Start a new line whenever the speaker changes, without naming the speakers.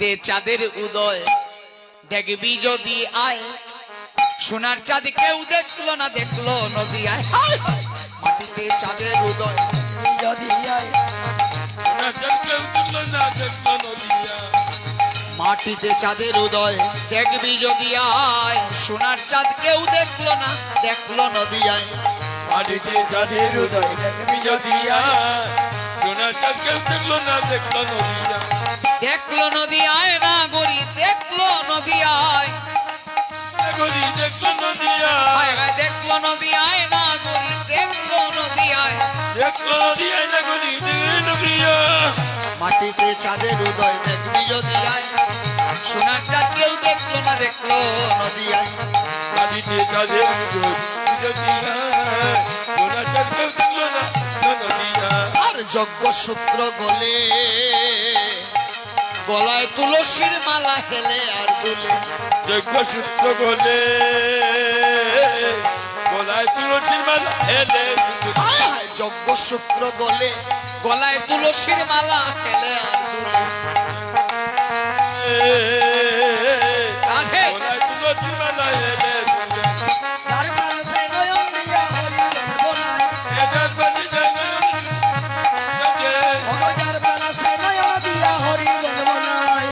মাটিতে চাঁদের উদয় দেখবি যদি আয় সোনার চাঁদ কেউ দেখলো না দেখলো নদী আয় মাটিতে চাঁদের উদয় যদি আয় মাটিতে চাঁদের উদয় দেখবি যদি আয় সোনার চাঁদ কেউ দেখলো না দেখলো নদী আয়
মাটিতে চাঁদের উদয় দেখবি যদি আয় সোনার চাঁদ কেউ দেখলো না দেখলো নদী আয়
দেখলো নদী আয় না গরি দেখলো নদী আয়
গরি দেখলো নদী
হায়
আয়
হায় দেখলো নদী আয় না গরি দেখলো নদী আয়
দেখলো নদী আয় না গরি দেখলো নদী আয়
মাটিতে চাঁদের উদয় দেখবি যদি আয় সোনার চাঁদ কেউ দেখলো না দেখলো নদী আয়
মাটিতে চাঁদের উদয় যদি আয় সোনার চাঁদ কেউ দেখলো না নদী আয়
আর যজ্ঞ সূত্র গলে গলায় তুলসীর মালা হেলে আর দুলে
যজ্ঞ সূত্র বলে গলায় তুলসীর মালা হেলে
যজ্ঞ সূত্র গলে গলায় তুলসীর মালা হেলে আর দুলে
গলায় তুলসীর মালা হেলে